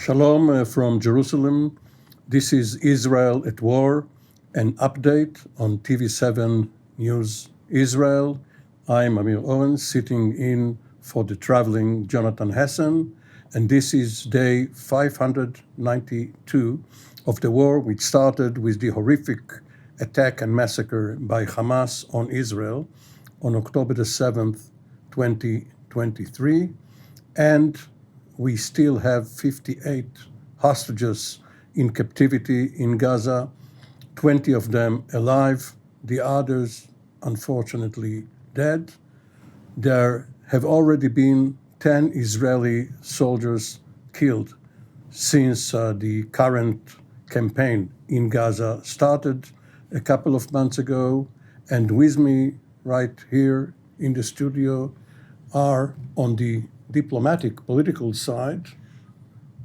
Shalom from Jerusalem. This is Israel at War, an update on TV7 News Israel. I'm Amir Owens, sitting in for the traveling Jonathan Hassan, and this is day 592 of the war, which started with the horrific attack and massacre by Hamas on Israel on October the 7th, 2023, and we still have 58 hostages in captivity in Gaza, 20 of them alive, the others unfortunately dead. There have already been 10 Israeli soldiers killed since the current campaign in Gaza started a couple of months ago, and with me right here in the studio are, on the diplomatic political side,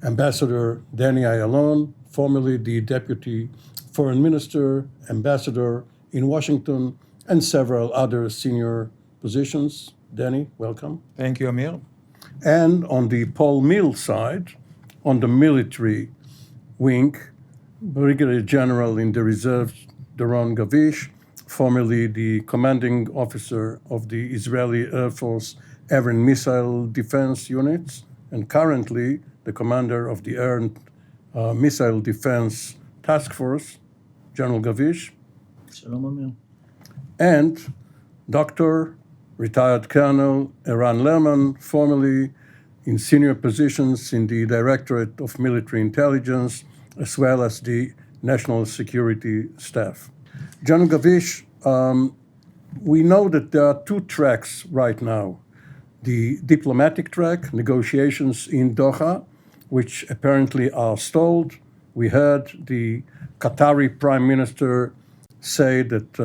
Ambassador Danny Ayalon, formerly the Deputy Foreign Minister, Ambassador in Washington, and several other senior positions. Danny, welcome. Thank you, Amir. And on the Paul Mill side, on the military wing, Brigadier General in the reserve, Doron Gavish, formerly the commanding officer of the Israeli Air Force Air and Missile Defense Units, and currently the commander of the Air and Missile Defense Task Force, General Gavish. Shalom, Amir. And Dr. retired Colonel Eran Lerman, formerly in senior positions in the Directorate of Military Intelligence, as well as the National Security Staff. General Gavish, we know that there are two tracks right now. The diplomatic track, negotiations in Doha, which apparently are stalled. We heard the Qatari Prime Minister say that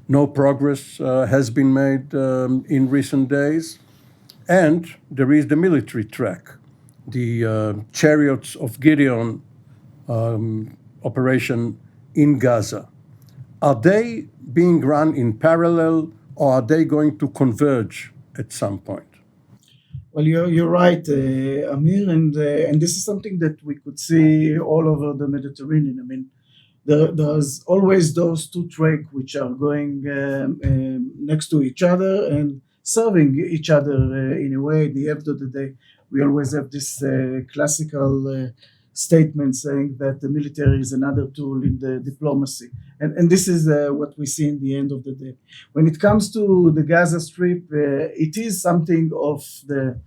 no progress has been made in recent days. And there is the military track, the Chariots of Gideon operation in Gaza. Are they being run in parallel, or are they going to converge at some point? Well, you're right, Amir, and this is something that we could see all over the Mediterranean. I mean, there's always those two tracks which are going next to each other and serving each other in a way. At the end of the day, we always have this classical statement saying that the military is another tool in the diplomacy. And this is what we see in the end of the day. When it comes to the Gaza Strip, it is something of the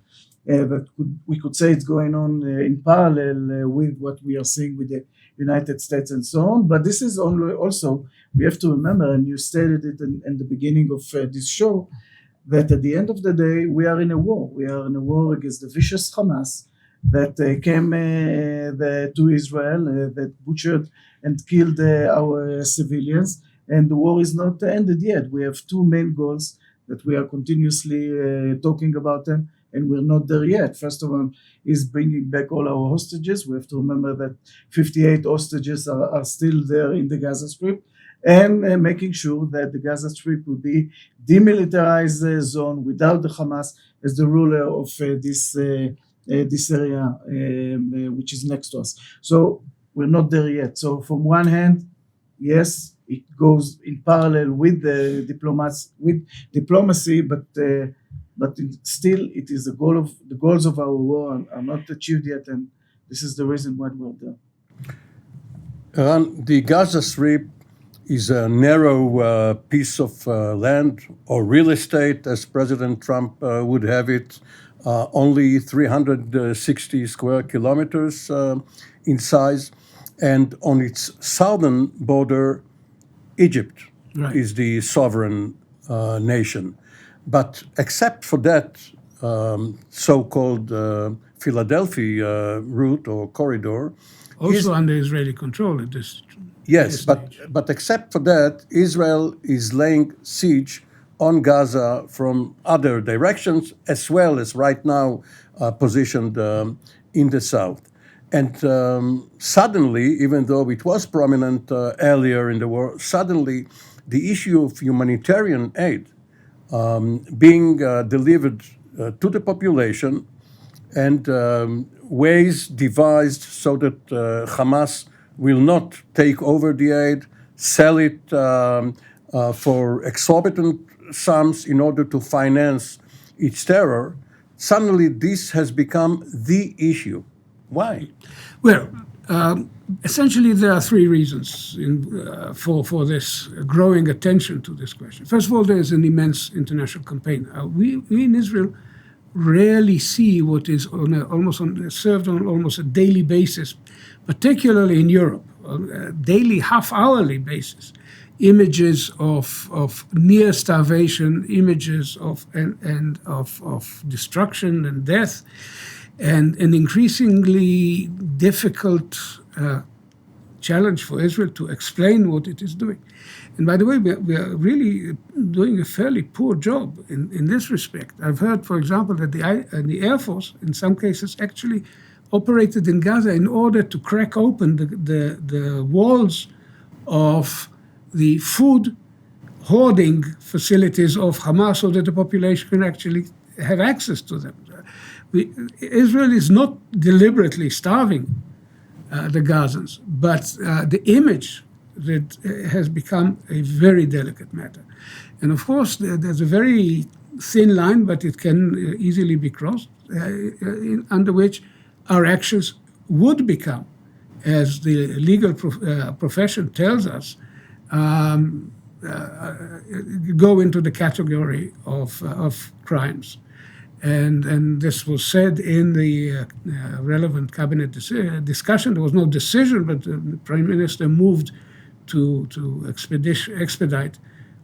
we could say it's going on in parallel with what we are seeing with the United States and so on. But this is only also, we have to remember, and you stated it in the beginning of this show, that at the end of the day, we are in a war. We are in a war against the vicious Hamas that came to Israel, that butchered and killed our civilians, and the war is not ended yet. We have two main goals that we are continuously talking about them, and we're not there yet. First of all is bringing back all our hostages. We have to remember that 58 hostages are still there in the Gaza Strip, and making sure that the Gaza Strip will be demilitarized zone without the Hamas as the ruler of this area which is next to us. So we're not there yet. So from one hand, yes, it goes in parallel with the diplomacy, but still it is the goals of our war are not achieved yet, and this is the reason why we're there. The Gaza Strip is a narrow piece of land or real estate, as President Trump would have it, only 360 square kilometers in size. And on its southern border, Egypt is the sovereign nation. But except for that so-called Philadelphia route or corridor, also under Israeli control at this. Yes, but except for that, Israel is laying siege on Gaza from other directions, as well as right now positioned in the south. And suddenly, even though it was prominent earlier in the war, suddenly the issue of humanitarian aid being delivered to the population and ways devised so that Hamas will not take over the aid, sell it for exorbitant sums in order to finance its terror. Suddenly, this has become the issue. Why? Well, essentially, there are three reasons for this growing attention to this question. First of all, there's an immense international campaign. We in Israel rarely see what is served on almost a daily basis, particularly in Europe, on a daily, half-hourly basis. Images of near starvation, images of destruction and death, and an increasingly difficult challenge for Israel to explain what it is doing. And by the way, we are really doing a fairly poor job in this respect. I've heard, for example, that the Air Force, in some cases, actually operated in Gaza in order to crack open the walls of the food hoarding facilities of Hamas so that the population can actually have access to them. Israel is not deliberately starving the Gazans, but the image that has become a very delicate matter. And of course, there's a very thin line, but it can easily be crossed, under which our actions would become, as the legal profession tells us, go into the category of crimes. And this was said in the relevant cabinet discussion. There was no decision, but the Prime Minister moved to expedite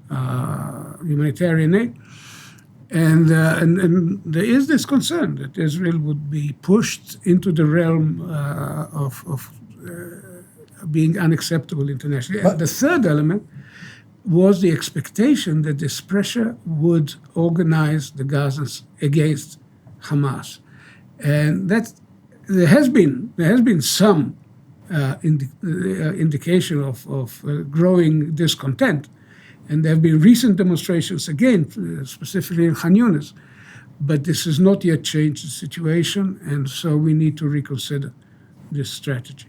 humanitarian aid. And there is this concern that Israel would be pushed into the realm of being unacceptable internationally. And the third element was the expectation that this pressure would organize the Gazans against Hamas. And that there has been some indication of growing discontent. And there have been recent demonstrations, again, specifically in Khan Yunis. But this has not yet changed the situation, and so we need to reconsider this strategy.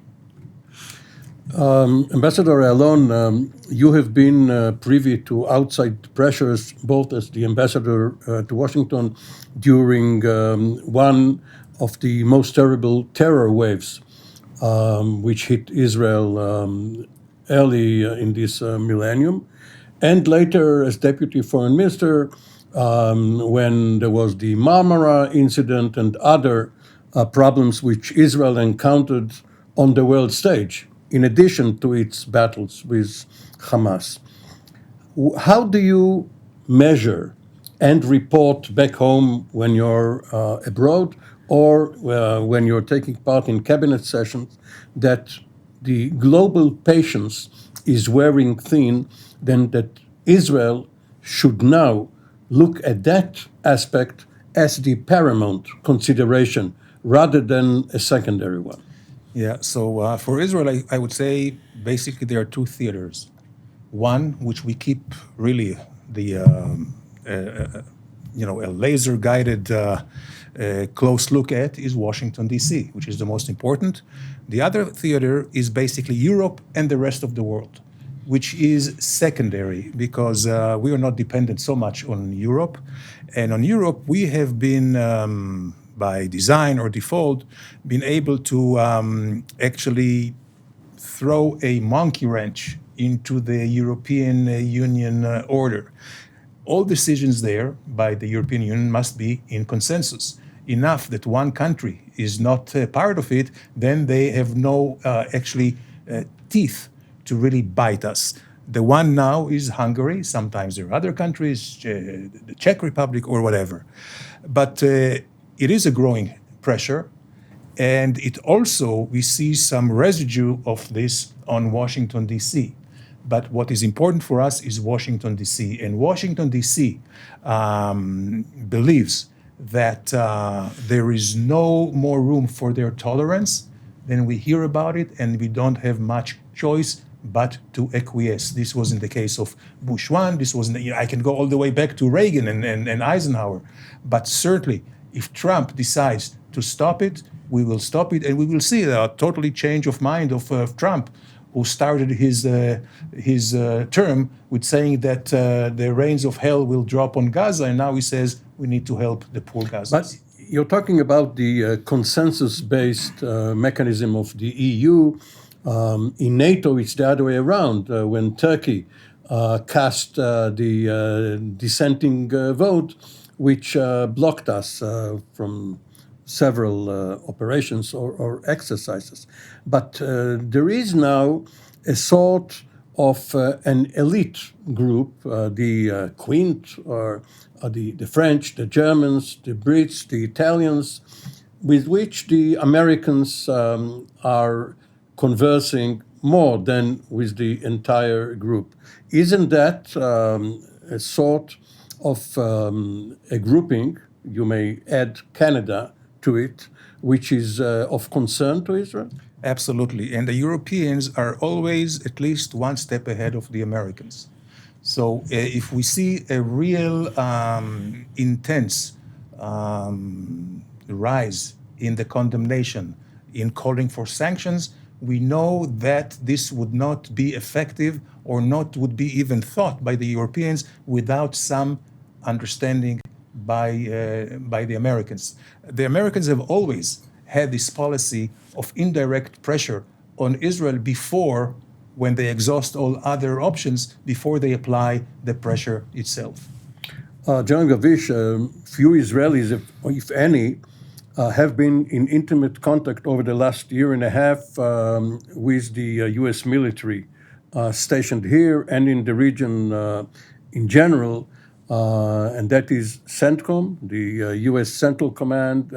Ambassador Alon, you have been privy to outside pressures, both as the ambassador to Washington during one of the most terrible terror waves which hit Israel early in this millennium, and later as Deputy Foreign Minister when there was the Marmara incident and other problems which Israel encountered on the world stage, in addition to its battles with Hamas. How do you measure and report back home when you're abroad or when you're taking part in cabinet sessions that the global patience is wearing thin, then that Israel should now look at that aspect as the paramount consideration rather than a secondary one? Yeah, so for Israel, I would say basically there are two theaters. One, which we keep really a laser-guided close look at, is Washington, D.C., which is the most important. The other theater is basically Europe and the rest of the world, which is secondary because we are not dependent so much on Europe. And on Europe, we have been by design or default, been able to actually throw a monkey wrench into the European Union order. All decisions there by the European Union must be in consensus. Enough that one country is not part of it, then they have no teeth to really bite us. The one now is Hungary. Sometimes there are other countries, the Czech Republic or whatever. But it is a growing pressure, and it also, we see some residue of this on Washington, D.C. But what is important for us is Washington, D.C. And Washington, D.C. Believes that there is no more room for their tolerance. Then we hear about it, and we don't have much choice but to acquiesce. This wasn't the case of Bush 1. This wasn't, I can go all the way back to Reagan and Eisenhower. But certainly, if Trump decides to stop it, we will stop it, and we will see a totally change of mind of Trump, who started his term with saying that the rains of hell will drop on Gaza, and now he says we need to help the poor Gazans. But you're talking about the consensus-based mechanism of the EU. In NATO, it's the other way around. When Turkey cast the dissenting vote, which blocked us from several operations or exercises. But there is now a sort of an elite group, the Quint, or the French, the Germans, the Brits, the Italians, with which the Americans are conversing more than with the entire group. Isn't that a sort of a grouping, you may add Canada to it, which is of concern to Israel? Absolutely. And the Europeans are always at least one step ahead of the Americans. So if we see a real intense rise in the condemnation, in calling for sanctions, we know that this would not be effective or not would be even thought by the Europeans without some understanding by the Americans. The Americans have always had this policy of indirect pressure on Israel before, when they exhaust all other options, before they apply the pressure itself. General Gavish, few Israelis, if any, have been in intimate contact over the last year and a half with the U.S. military stationed here and in the region in general, and that is CENTCOM, the U.S. Central Command,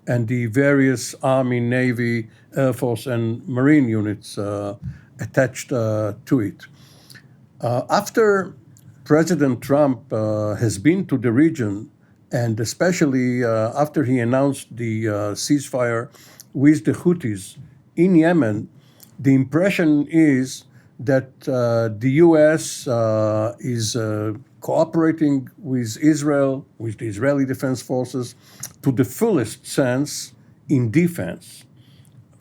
and the various Army, Navy, Air Force, and Marine units attached to it. After President Trump has been to the region, and especially after he announced the ceasefire with the Houthis in Yemen, the impression is that the U.S. is cooperating with Israel, with the Israeli Defense Forces, to the fullest sense in defense.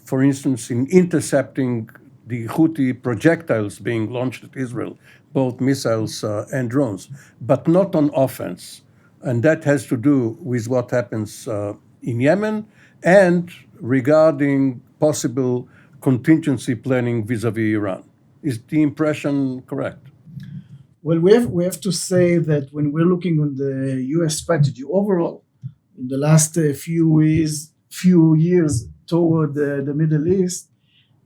For instance, in intercepting the Houthi projectiles being launched at Israel, both missiles and drones, but not on offense. And that has to do with what happens in Yemen and regarding possible contingency planning vis-a-vis Iran. Is the impression correct? Well, we have to say that when we're looking on the U.S. strategy overall, in the last few years toward the Middle East,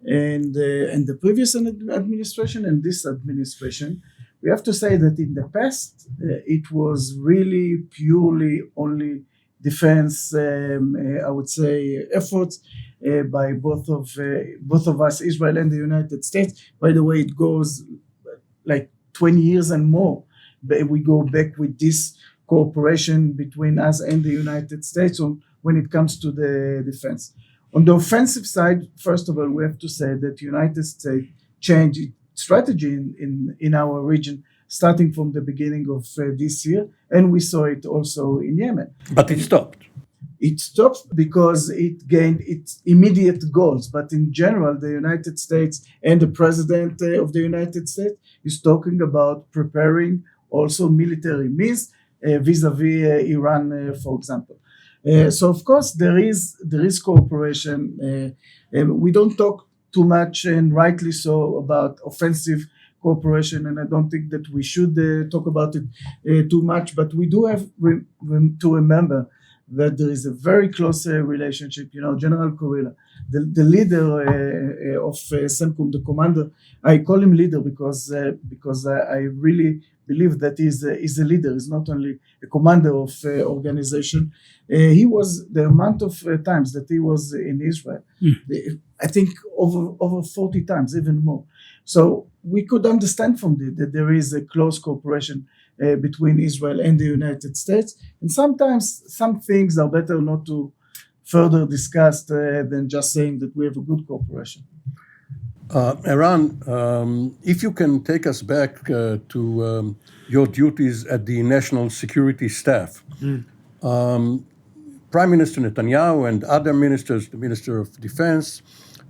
and the previous administration and this administration, we have to say that in the past it was really purely only defense, I would say, efforts by both of us, Israel and the United States. By the way, it goes like 20 years and more. We go back with this cooperation between us and the United States when it comes to the defense. On the offensive side, first of all, we have to say that the United States changed its strategy in our region starting from the beginning of this year, and we saw it also in Yemen. But it stopped. It stopped because it gained its immediate goals. But in general, the United States and the President of the United States is talking about preparing also military means vis-a-vis Iran, for example. So of course there is cooperation. We don't talk too much, and rightly so, about offensive cooperation, and I don't think that we should talk about it too much. But we do have to remember that there is a very close relationship. General Kurila, the leader of CENTCOM, the commander, I call him leader because I really believe that he's a leader. He's not only a commander of organization. He was the amount of times that he was in Israel. I think over 40 times, even more. So we could understand from that there is a close cooperation between Israel and the United States. And sometimes some things are better not to further discuss than just saying that we have a good cooperation. Eran, if you can take us back to your duties at the National Security Staff. Prime Minister Netanyahu and other ministers, the Minister of Defense,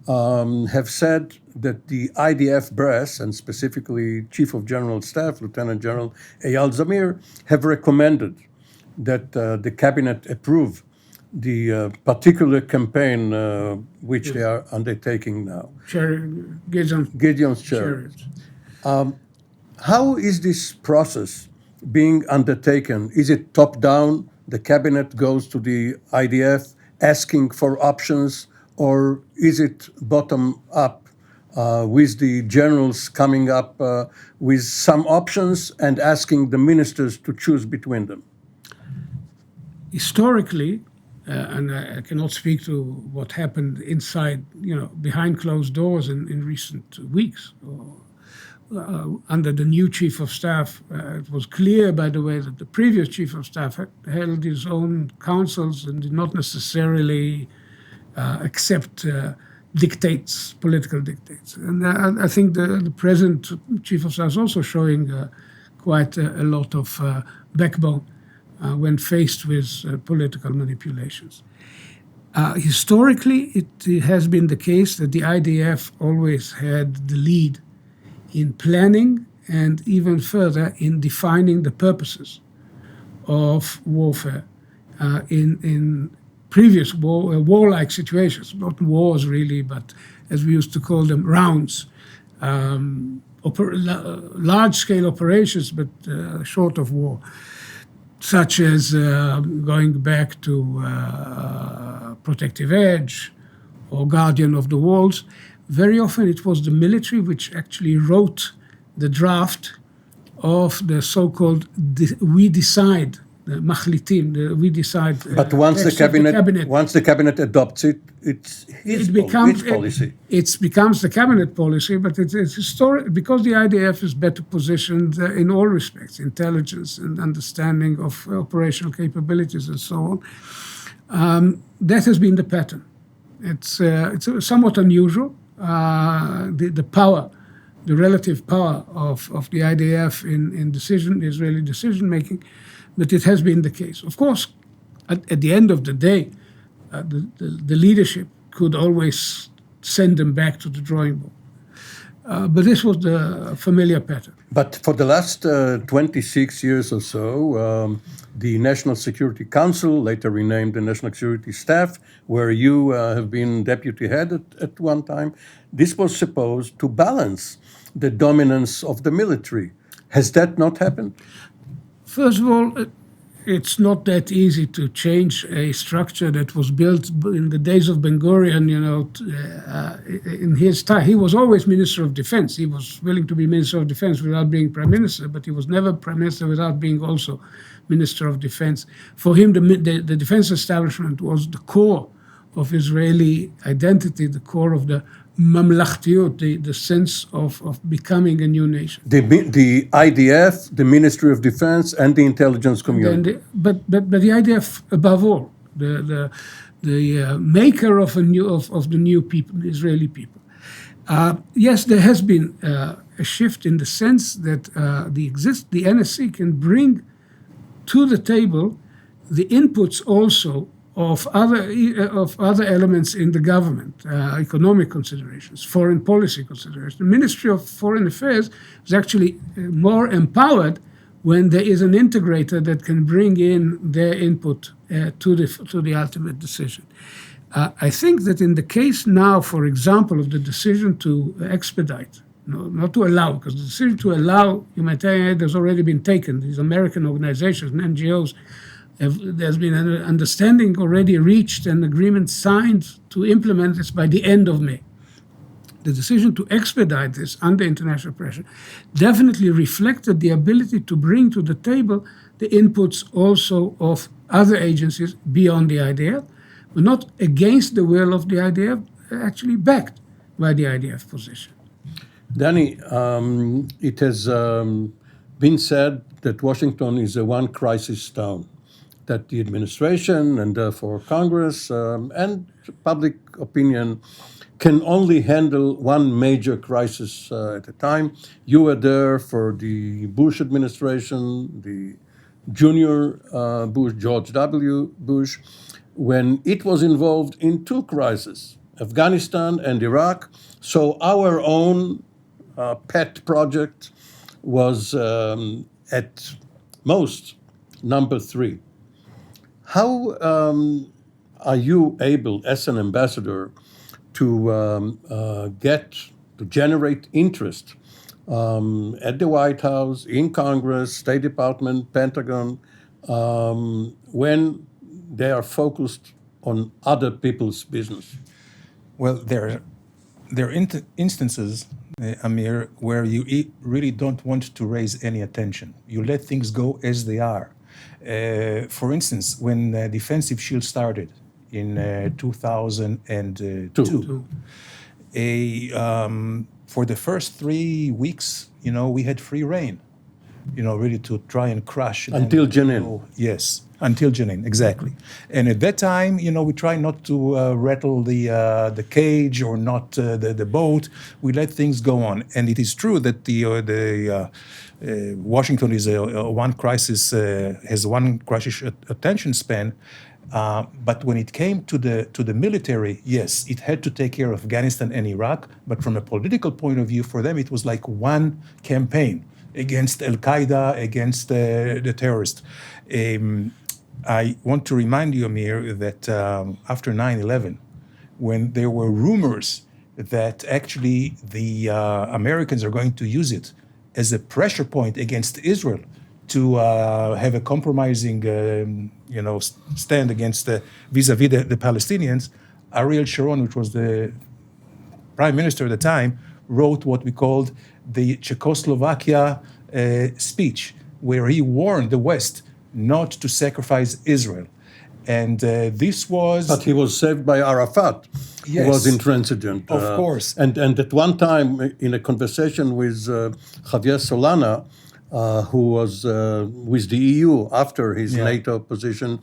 have said that the IDF brass, and specifically Chief of General Staff, Lieutenant General Eyal Zamir, have recommended that the cabinet approve the particular campaign which they are undertaking now. Gideon's Chariots. How is this process being undertaken? Is it top-down? The cabinet goes to the IDF asking for options, or is it bottom-up with the generals coming up with some options and asking the ministers to choose between them? Historically, and I cannot speak to what happened inside, behind closed doors in recent weeks, under the new chief of staff, it was clear, by the way, that the previous chief of staff held his own counsels and did not necessarily accept dictates, political dictates. And I think the present chief of staff is also showing quite a lot of backbone when faced with political manipulations. Historically, it has been the case that the IDF always had the lead in planning and even further in defining the purposes of warfare in previous warlike situations, not wars really, but as we used to call them, rounds, large-scale operations, but short of war, such as going back to Protective Edge or Guardian of the Walls. Very often it was the military which actually wrote the draft of the so-called we decide, the machlitim, the we decide. But once the cabinet adopts it, it's his policy. It becomes the cabinet policy, but it's historic because the IDF is better positioned in all respects, intelligence and understanding of operational capabilities and so on. That has been the pattern. It's somewhat unusual. The power, the relative power of the IDF in Israeli decision making, but it has been the case. Of course, at the end of the day, the leadership could always send them back to the drawing board. But this was the familiar pattern. But for the last 26 years or so, the National Security Council, later renamed the National Security Staff, where you have been deputy head at one time, this was supposed to balance the dominance of the military. Has that not happened? First of all, it's not that easy to change a structure that was built in the days of Ben Gurion, in his time. He was always Minister of Defense. He was willing to be Minister of Defense without being Prime Minister, but he was never Prime Minister without being also Minister of Defense. For him, the defense establishment was the core of Israeli identity, the core of the mamlachtiyut, the sense of becoming a new nation. The IDF, the Ministry of Defense, and the intelligence community. But the IDF above all, the maker of the new people, the Israeli people. Yes, there has been a shift in the sense that the NSC can bring to the table the inputs also of other elements in the government, economic considerations, foreign policy considerations. The Ministry of Foreign Affairs is actually more empowered when there is an integrator that can bring in their input to the ultimate decision. I think that in the case now, for example, of the decision to expedite, not to allow, because the decision to allow humanitarian aid has already been taken. These American organizations and NGOs, there's been an understanding already reached and agreement signed to implement this by the end of May. The decision to expedite this under international pressure definitely reflected the ability to bring to the table the inputs also of other agencies beyond the IDF, but not against the will of the IDF, actually backed by the IDF position. Danny, it has been said that Washington is a one crisis town, that the administration and therefore Congress and public opinion can only handle one major crisis at a time. You were there for the Bush administration, the junior Bush, George W. Bush. when it was involved in two crises, Afghanistan and Iraq. So our own pet project was at most number 3. How are you able, as an ambassador, to generate interest at the White House, in Congress, State Department, Pentagon, when they are focused on other people's business? Well, there are instances, Amir, where you really don't want to raise any attention. You let things go as they are. For instance, when Defensive Shield started in 2002, for the first 3 weeks, we had free reign, really to try and crush. Until Jenin. Yes, until Jenin, exactly. And at that time, we try not to rattle the cage or not the boat. We let things go on. And it is true that Washington is one crisis has one crisis attention span. But when it came to the military, yes, it had to take care of Afghanistan and Iraq. But from a political point of view, for them, it was like one campaign against Al-Qaeda, against the terrorists. I want to remind you, Amir, that after 9/11, when there were rumors that actually the Americans are going to use it as a pressure point against Israel to have a compromising, stand against vis-a-vis the Palestinians, Ariel Sharon, which was the prime minister at the time, wrote what we called the Czechoslovakia speech, where he warned the West not to sacrifice Israel. And this was... But he was saved by Arafat, Yes. who was intransigent. Of course. And at one time, in a conversation with Javier Solana, who was with the EU after his NATO position,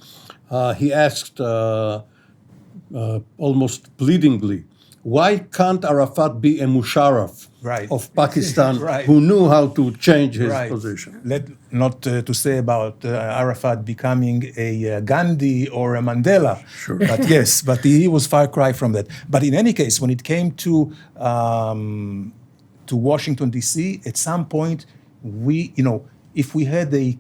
he asked almost pleadingly, why can't Arafat be a Musharraf of Pakistan who knew how to change his position? Not to say about Arafat becoming a Gandhi or a Mandela. Sure. But yes, but he was far cry from that. But in any case, when it came to Washington, D.C., at some point, if we had a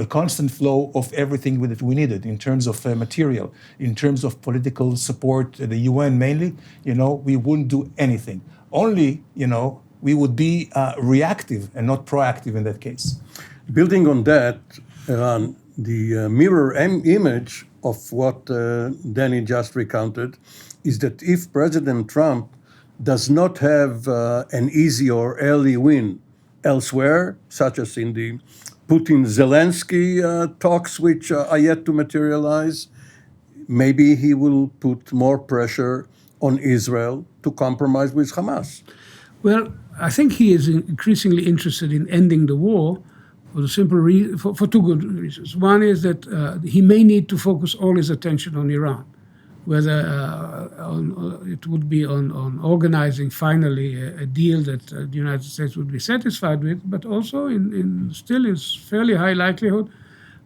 constant flow of everything that we needed in terms of material, in terms of political support, the UN mainly, we wouldn't do anything. Only, we would be reactive and not proactive in that case. Building on that, Eran, the mirror image of what Danny just recounted is that if President Trump does not have an easy or early win elsewhere, such as in the Putin-Zelensky talks, which are yet to materialize, maybe he will put more pressure on Israel to compromise with Hamas. Well, I think he is increasingly interested in ending the war for the simple reason, for two good reasons. One is that he may need to focus all his attention on Iran, whether it would be on organizing finally a deal that the United States would be satisfied with, but also still in fairly high likelihood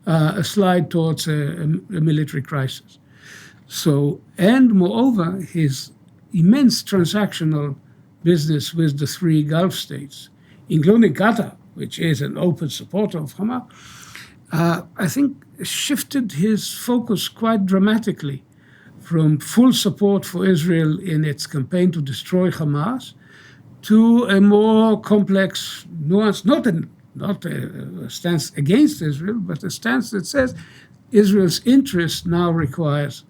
a slide towards a military crisis. So, and moreover, his immense transactional business with the 3 Gulf states, including Qatar, which is an open supporter of Hamas, I think shifted his focus quite dramatically from full support for Israel in its campaign to destroy Hamas to a more complex nuance, not a stance against Israel, but a stance that says Israel's interest now requires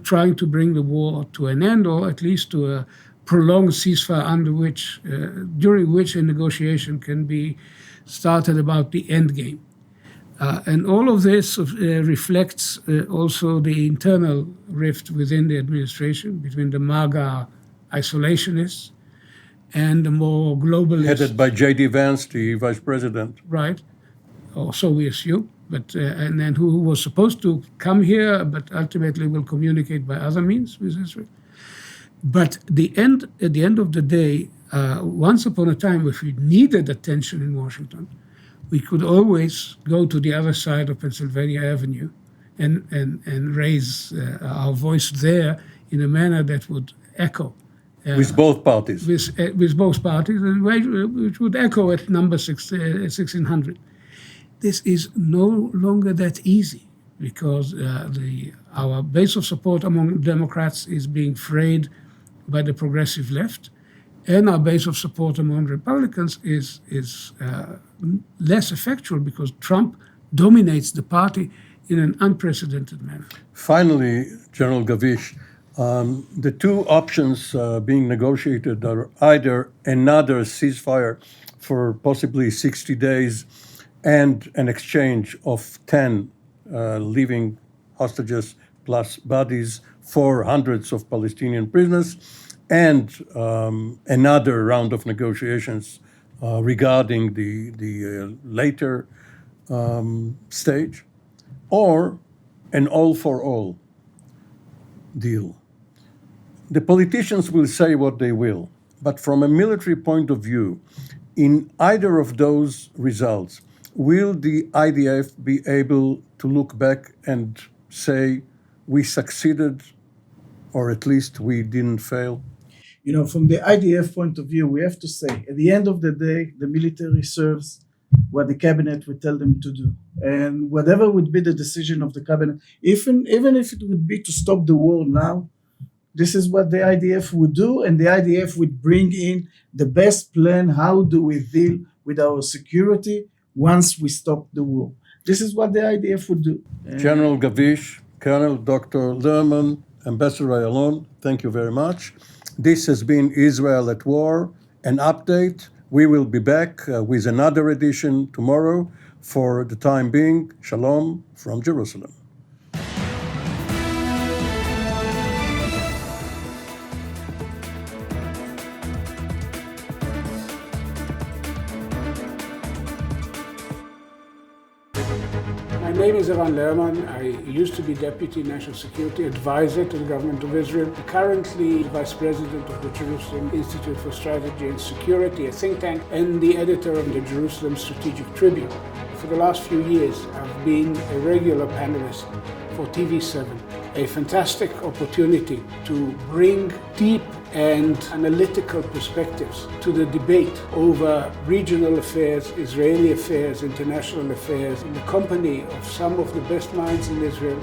trying to bring the war to an end, or at least to a prolonged ceasefire during which a negotiation can be started about the end game. And all of this reflects also the internal rift within the administration between the MAGA isolationists and the more globalist... Headed by J.D. Vance, the vice president. Right, or so we assume, but and then who was supposed to come here, but ultimately will communicate by other means with Israel. But at the end of the day, once upon a time, if we needed attention in Washington, we could always go to the other side of Pennsylvania Avenue and raise our voice there in a manner that would echo. With both parties. With both parties, and which would echo at number 1600. This is no longer that easy because our base of support among Democrats is being frayed by the progressive left, and our base of support among Republicans is less effectual because Trump dominates the party in an unprecedented manner. Finally, General Gavish, the two options being negotiated are either another ceasefire for possibly 60 days and an exchange of 10 living hostages plus bodies for hundreds of Palestinian prisoners, and another round of negotiations regarding the later stage, or an all-for-all deal. The politicians will say what they will, but from a military point of view, in either of those results, will the IDF be able to look back and say we succeeded, or at least we didn't fail? You know, from the IDF point of view, we have to say, at the end of the day, the military serves what the cabinet would tell them to do. And whatever would be the decision of the cabinet, even if it would be to stop the war now, this is what the IDF would do, and the IDF would bring in the best plan. How do we deal with our security once we stop the war? This is what the IDF would do. General Gavish, Colonel Dr. Lerman, Ambassador Ayalon, thank you very much. This has been Israel at War, an update. We will be back with another edition tomorrow. For the time being, Shalom from Jerusalem. My name is Eran Lerman. I used to be Deputy National Security Advisor to the government of Israel, currently Vice President of the Jerusalem Institute for Strategy and Security, a think tank, and the editor of the Jerusalem Strategic Tribune. For the last few years, I've been a regular panelist for TV7, a fantastic opportunity to bring deep and analytical perspectives to the debate over regional affairs, Israeli affairs, international affairs, in the company of some of the best minds in Israel.